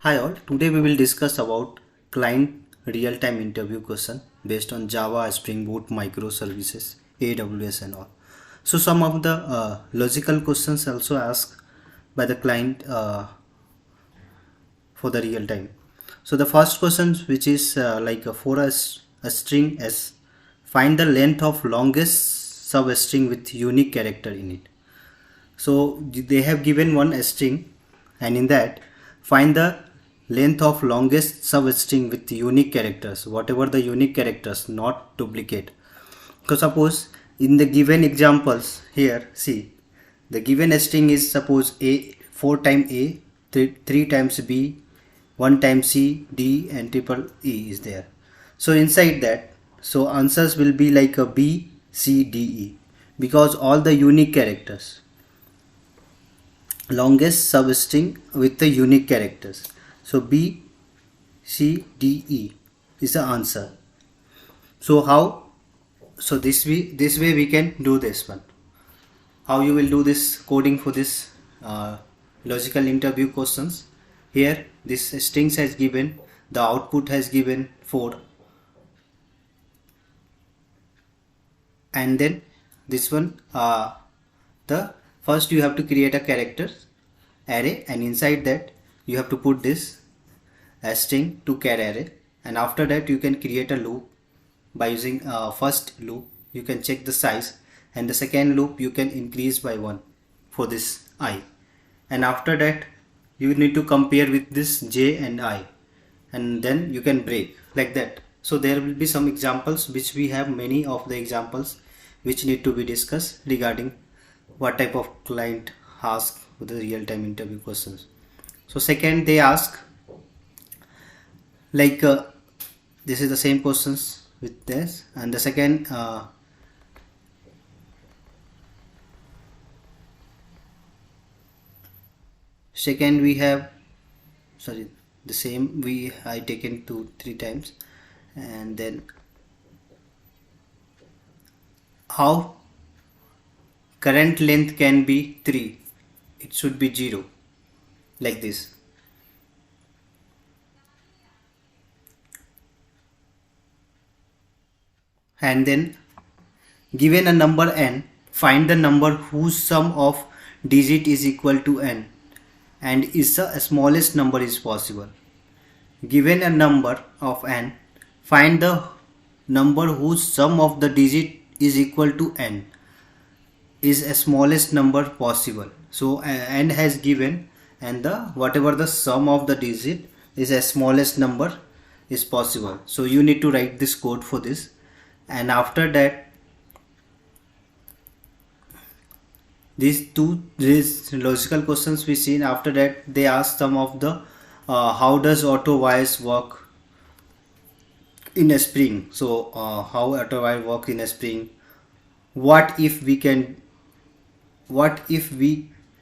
Hi all, today we will discuss about client real-time interview question based on Java, Spring Boot, microservices, AWS and all. So some of the logical questions also asked by the client for the real time. So the first question, which is for a string S, find the length of longest substring with unique character in it. So they have given one string, and in that find the length of longest substring with unique characters, whatever the unique characters, not duplicate. So suppose in the given examples here, see, the given string is suppose a 4 times a, 3 times b, 1 times c, d and triple e is there. So inside that, so answers will be like a b, c, d, e, because all the unique characters, longest substring with the unique characters. So B, C, D, E is the answer. So how? So this way we can do this one. How you will do this coding for this logical interview questions? Here this strings has given, the output has given 4, and then this one the first you have to create a characters array, and inside that you have to put this string to char array, and after that you can create a loop by using first loop you can check the size, and the second loop you can increase by 1 for this I, and after that you need to compare with this j and I, and then you can break like that. So there will be some examples which we have, many of the examples which need to be discussed regarding what type of client ask for the real-time interview questions. So second, they ask this is the same questions with this, and the second we have, sorry, the same I taken 2-3 times, and then how current length can be 3, it should be 0, like this. And then given a number n, find the number whose sum of digit is equal to n and is the smallest number is possible. Given a number of n, find the number whose sum of the digit is equal to n is a smallest number possible. So n has given, and the whatever the sum of the digit is a smallest number is possible. So you need to write this code for this, and after that these logical questions we seen. After that they ask some of the how does auto wires work in a Spring. So how auto wire work in a Spring, what if we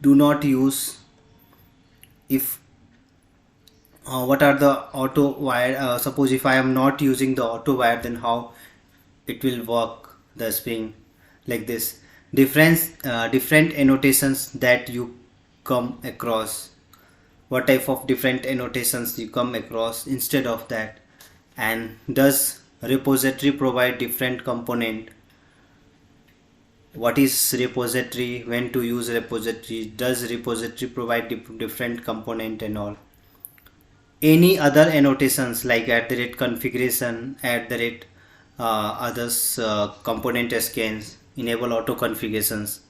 do not use, if what are the auto wire, suppose if I am not using the auto wire, then how it will work the Spring, like this. Different annotations that you come across, what type of different annotations you come across instead of that, and does repository provide different component, what is repository, when to use repository, does repository provide different component and all. Any other annotations like @configuration, others component scans, enable auto configurations,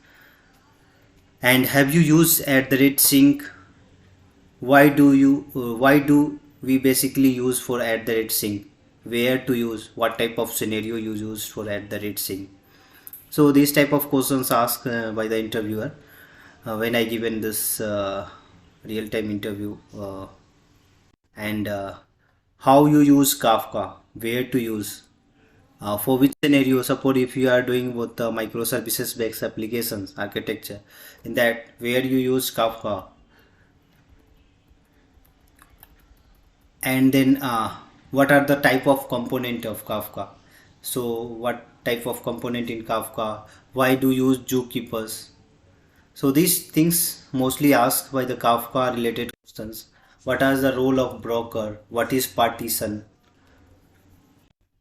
and have you used @sync, why do we basically use for @sync, where to use, what type of scenario you use for @sync. So these type of questions asked by the interviewer when I given this real-time interview, and how you use Kafka, where to use, for which scenario. Suppose if you are doing with the microservices based applications architecture, in that where you use Kafka, and then what are the type of component of Kafka. So what type of component in Kafka, why do you use zookeepers. So these things mostly asked by the Kafka related questions What is the role of broker? What is partition?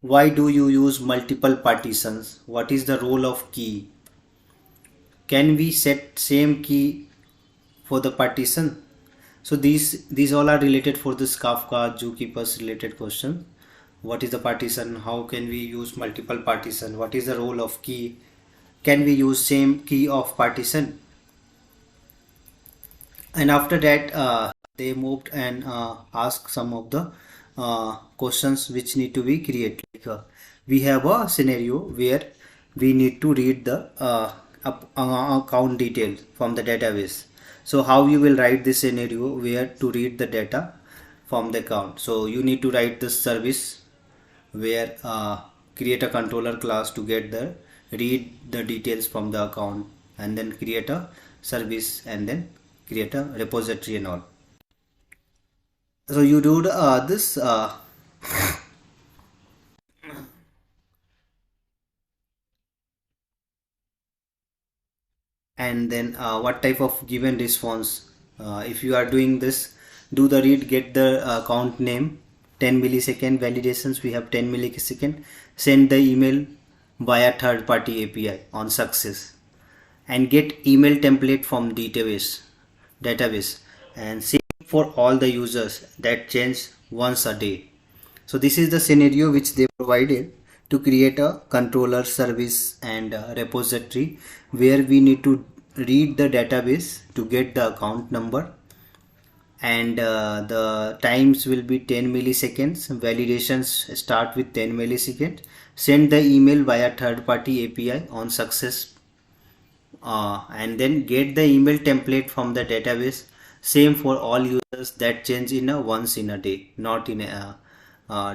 Why do you use multiple partitions? What is the role of key? Can we set same key for the partition? So these all are related for this Kafka zookeepers related question. What is the partition? How can we use multiple partition? What is the role of key? Can we use same key of partition? And after that they moved and asked some of the questions which need to be created. We have a scenario where we need to read the account details from the database. So how you will write this scenario where to read the data from the account? So you need to write this service where create a controller class to get the read the details from the account, and then create a service, and then create a repository and all. So you do this and then what type of given response, if you are doing this, do the read, get the account name, 10 millisecond validations, we have 10 millisecond, send the email via third party API on success, and get email template from database, and save for all the users that change once a day. So this is the scenario which they provided to create a controller, service and repository where we need to read the database to get the account number, and the times will be 10 milliseconds. Validations start with 10 milliseconds. Send the email via third party API on success, and then get the email template from the database. Same for all users that change in a once in a day, not in a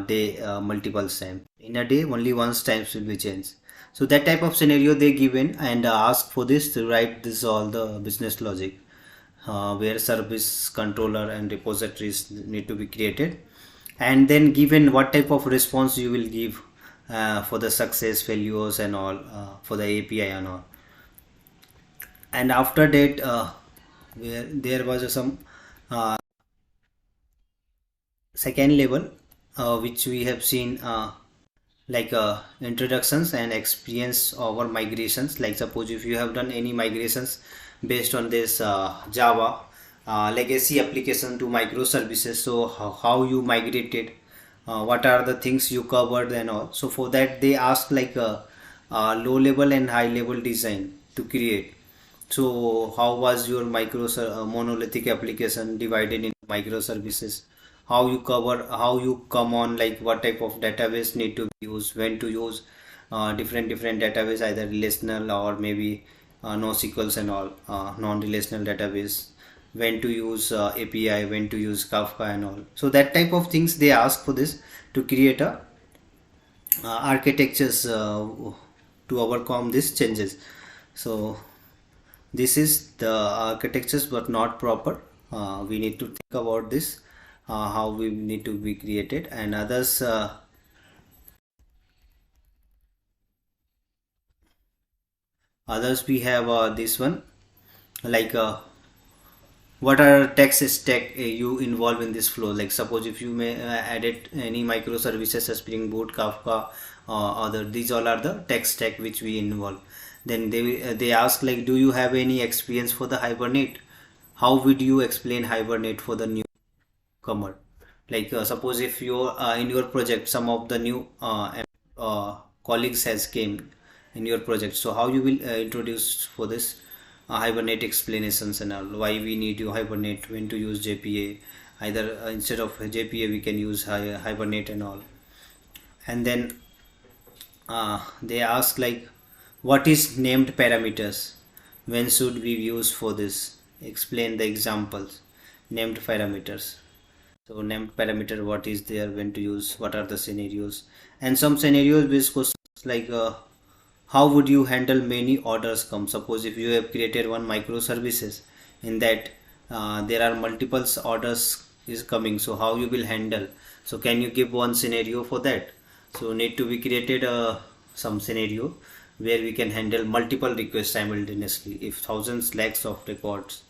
day multiple times. In a day only once times will be changed. So that type of scenario they given, and ask for this to write this all the business logic where service, controller and repositories need to be created, and then given what type of response you will give for the success, failures and all, for the API and all. And after that where there was some second level which we have seen like introductions and experience over migrations. Like suppose if you have done any migrations based on this Java legacy application to microservices, so how you migrated, what are the things you covered and all. So for that they ask like a low level and high level design to create. So how was your monolithic application divided into microservices? How you cover, how you come on, like what type of database need to be used, when to use different database, either relational or maybe NoSQLs and all, non-relational database, when to use API, when to use Kafka and all. So that type of things they ask for this to create a architectures to overcome these changes. So this is the architectures but not proper. We need to think about this, how we need to be created. And others we have this one, like what are text stack you involve in this flow. Like suppose if you may added any microservices, Spring Boot, Kafka, other, these all are the tech stack which we involve. Then they ask like, do you have any experience for the Hibernate? How would you explain Hibernate for the newcomer? Like suppose if you in your project some of the new colleagues has came in your project, so how you will introduce for this Hibernate explanations and all, why we need to Hibernate, when to use JPA, either instead of JPA we can use Hibernate and all. And then they ask like, what is named parameters, when should we use for this, explain the examples. Named parameters, so named parameter, what is there, when to use, what are the scenarios. And some scenarios based questions like how would you handle many orders come. Suppose if you have created one microservices, in that there are multiple orders is coming, so how you will handle. So can you give one scenario for that? So need to be created some scenario where we can handle multiple requests simultaneously if thousands lakhs of records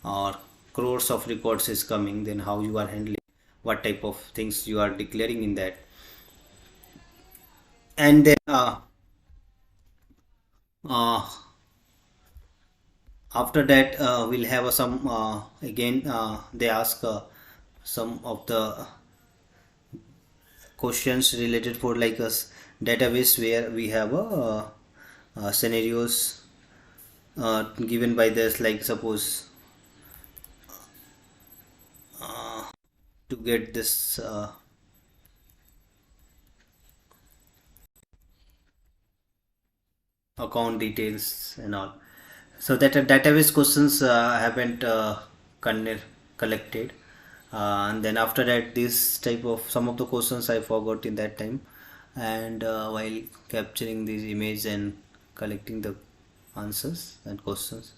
or crores of records is coming, then how you are handling, what type of things you are declaring in that. And then uh, after that we'll have some again they ask some of the questions related for like a database where we have scenarios given by this, like suppose to get this account details and all. So that database questions haven't collected, and then after that this type of some of the questions I forgot in that time, and while capturing this image and collecting the answers and questions.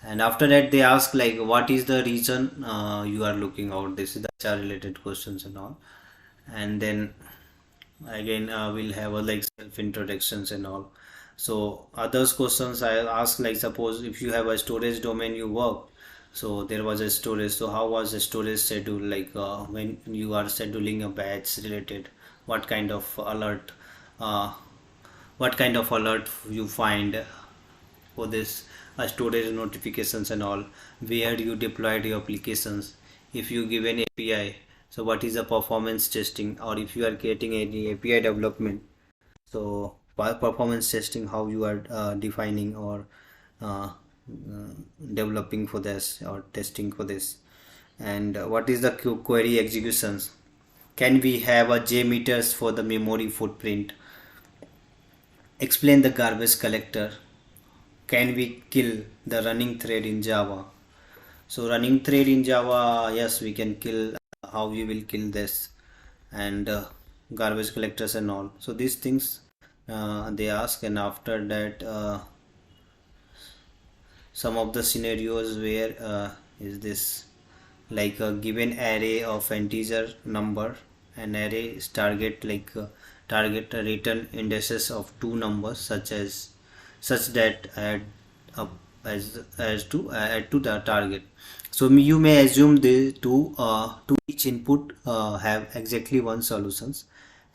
And after that they ask like what is the reason you are looking out, this is the HR related questions and all. And then again we'll have like self introductions and all. So others questions I'll ask, like suppose if you have a storage domain you work, so there was a storage, so how was the storage schedule, like when you are scheduling a batch related, what kind of alert uh, you find for this storage notifications and all, where you deployed your applications, if you give an API, so what is the performance testing, or if you are creating any API development, so performance testing, how you are defining or developing for this or testing for this. And what is the query executions, can we have a JMeters for the memory footprint, explain the garbage collector, can we kill the running thread in Java. So running thread in Java, yes, we can kill, how we will kill this, and garbage collectors and all. So these things they ask. And after that some of the scenarios where is this, like a given array of integer number, an array is target, like target return indices of two numbers such that add up as to add to the target. So you may assume the to each input have exactly one solutions,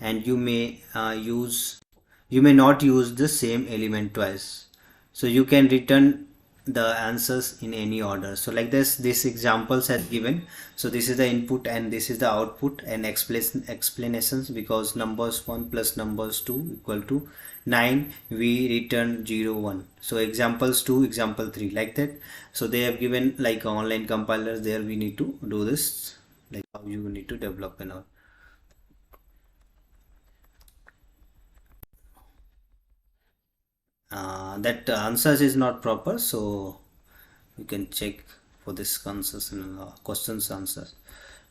and you may not use the same element twice, so you can return the answers in any order. So like this examples has given, so this is the input and this is the output, and explanations, because numbers 1 plus numbers 2 equal to 9, we return 0 1. So examples 2, example 3, like that. So they have given like online compilers, there we need to do this, like how you need to develop and all. That answers is not proper, so you can check for this answers and questions answers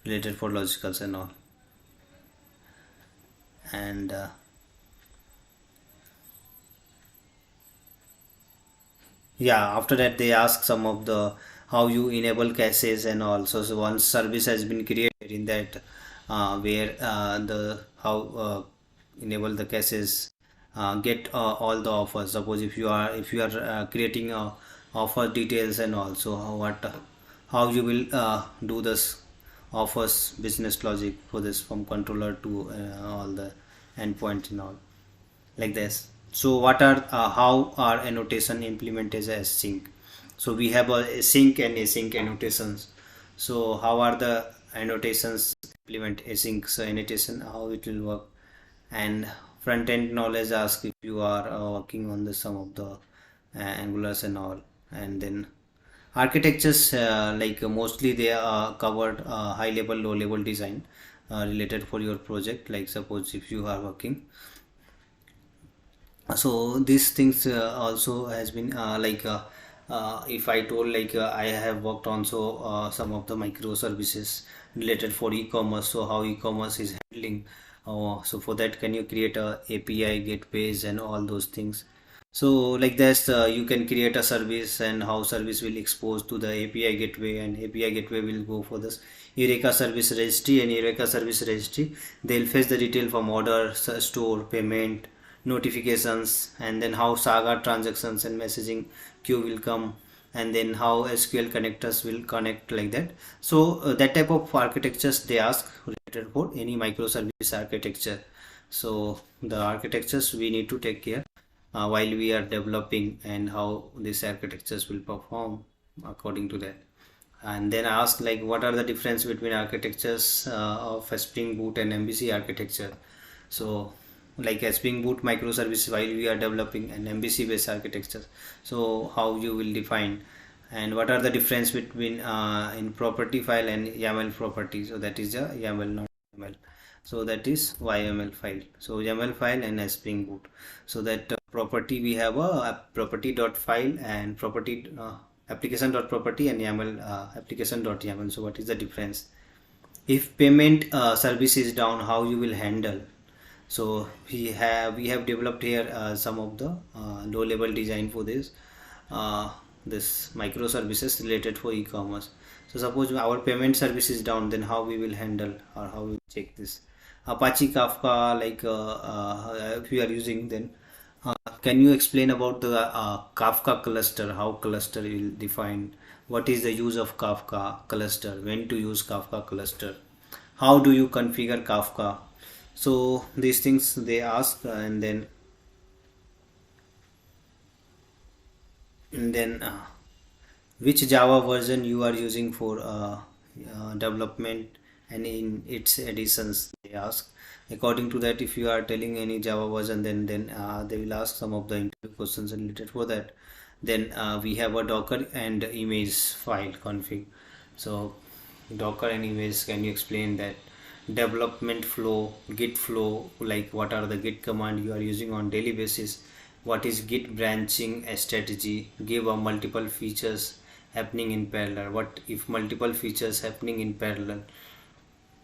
related for logicals and all. And yeah, after that they ask some of the how you enable caches and all. So once service has been created in that where the how enable the caches, get all the offers. Suppose if you are creating offer details and also how you will do this offers business logic for this from controller to all the endpoints and all, like this. So what are how are annotation implemented as sync? So we have a sync and async annotations. So how are the annotations implement async annotation, how it will work? And front end knowledge ask if you are working on the some of the angulars and all. And then architectures, like mostly they are covered high level low level design related for your project, like suppose if you are working. So these things also has been if I told like I have worked also some of the microservices related for e-commerce, so how e-commerce is handling, so for that can you create a API gateways and all those things. So like this you can create a service and how service will expose to the API gateway, and API gateway will go for this Eureka service registry, and Eureka service registry they'll fetch the detail from order, store, payment, notifications, and then how Saga transactions and messaging queue will come, and then how SQL connectors will connect like that. So that type of architectures they ask related for any microservice architecture. So the architectures we need to take care while we are developing, and how these architectures will perform according to that. And then ask like what are the difference between architectures of a Spring Boot and MVC architecture. So like a Spring Boot microservice while we are developing an MVC based architecture, so how you will define, and what are the difference between in property file and YAML property. So that is a YAML, not YAML. So that is YAML file. So YAML file and a Spring Boot. So that property we have a property.file and property application.property and YAML application.YAML. So what is the difference? If payment service is down, how you will handle. So we have developed here some of the low level design for this microservices related for e-commerce. So suppose our payment service is down, then how we will handle, or how we will check this. Apache Kafka, like if you are using, then can you explain about the Kafka cluster, how cluster will define, what is the use of Kafka cluster, when to use Kafka cluster, how do you configure Kafka. So these things they ask, and then which Java version you are using for development, and in its editions they ask. According to that, if you are telling any Java version, then they will ask some of the interview questions related for that. Then we have a Docker and image file config. So Docker and image, can you explain that? Development flow, Git flow, like what are the Git command you are using on daily basis, what is Git branching strategy, give a multiple features happening in parallel, what if multiple features happening in parallel,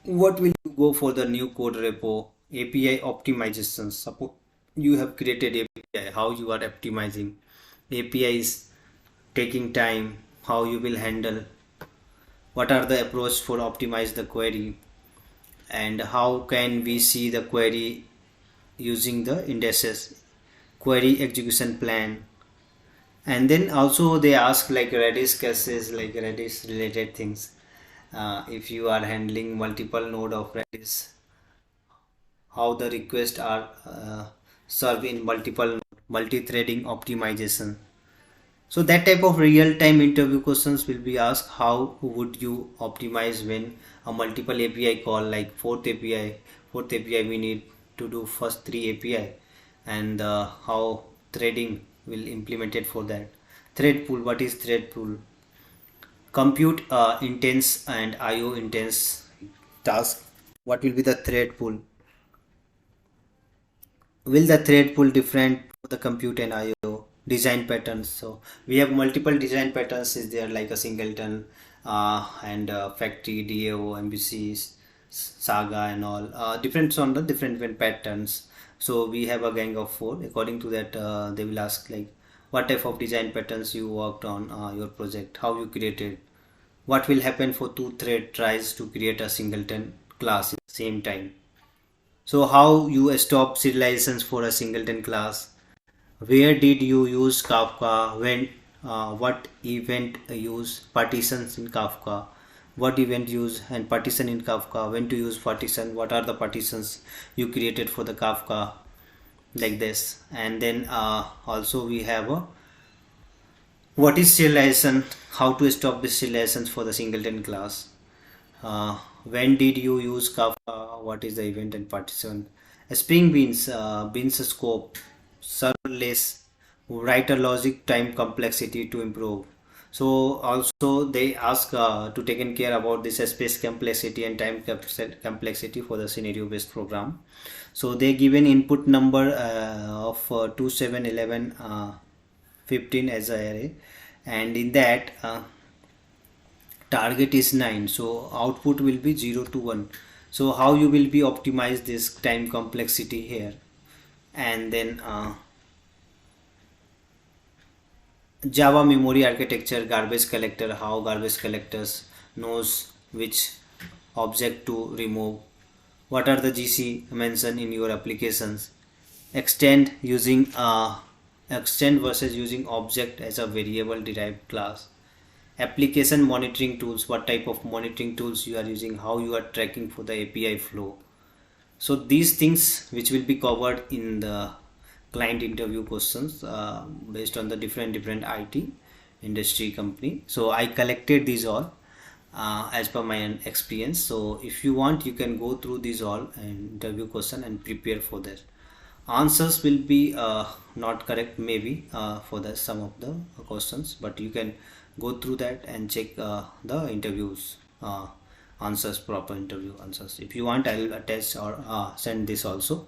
what will you go for the new code repo, API optimizations. Suppose you have created API, how you are optimizing API is taking time, how you will handle, what are the approach for optimize the query, and how can we see the query using the indices, query execution plan. And then also they ask like Redis cases, like Redis related things. If you are handling multiple node of Redis, how the requests are served in multiple multi-threading optimization. So that type of real-time interview questions will be asked. How would you optimize when a multiple API call, like fourth API we need to do first 3 API, and how threading will implement it for that. Thread pool, what is thread pool? Compute intense and IO intense task, what will be the thread pool? Will the thread pool different for the compute and IO? Design patterns, so we have multiple design patterns is there, like a singleton and factory, DAO, MVCs, Saga and all different on the different patterns. So we have a gang of 4. According to that they will ask like what type of design patterns you worked on your project, how you created, what will happen for 2 thread tries to create a singleton class at the same time. So how you stop serializations for a singleton class, where did you use Kafka, when what event use partitions in Kafka, what event use and partition in Kafka, when to use partition, what are the partitions you created for the Kafka, like this. And then also we have a what is serialization, how to stop the serializations for the singleton class, when did you use Kafka, what is the event and partition. Spring beans, beans scope, serverless, writer logic, time complexity to improve. So also they ask to taken care about this space complexity and time complexity for the scenario based program. So they give an input number of 2, 7, 11, 15 as an array, and in that target is 9, so output will be 0 to 1. So how you will be optimize this time complexity here. And then Java memory architecture, garbage collector, how garbage collectors knows which object to remove, what are the GC mentioned in your applications, extend using extend versus using object as a variable derived class, application monitoring tools, what type of monitoring tools you are using, how you are tracking for the API flow. So these things which will be covered in the client interview questions based on the different IT industry company. So I collected these all as per my experience. So if you want, you can go through these all and interview question and prepare for that. Answers will be not correct maybe for the some of the questions, but you can go through that and check the interviews answers, proper interview answers. If you want, I'll attach or send this also.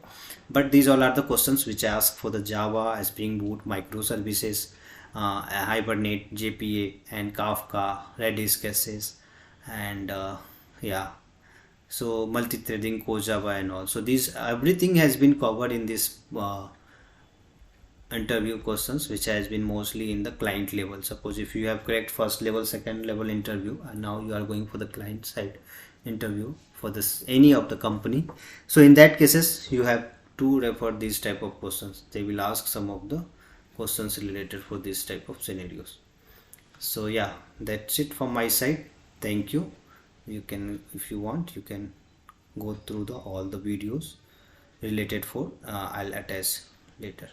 But these all are the questions which I ask for the Java, Spring Boot, Microservices, Hibernate JPA, and Kafka, Redis cases, and yeah, so multi-threading, core Java, and all. So these everything has been covered in this interview questions, which has been mostly in the client level. Suppose if you have cracked first level, second level interview, and now you are going for the client side interview for this any of the company, so in that cases you have to refer these type of questions. They will ask some of the questions related for this type of scenarios. So yeah, that's it from my side. Thank you. You can, if you want, you can go through the all the videos related for I'll attach later.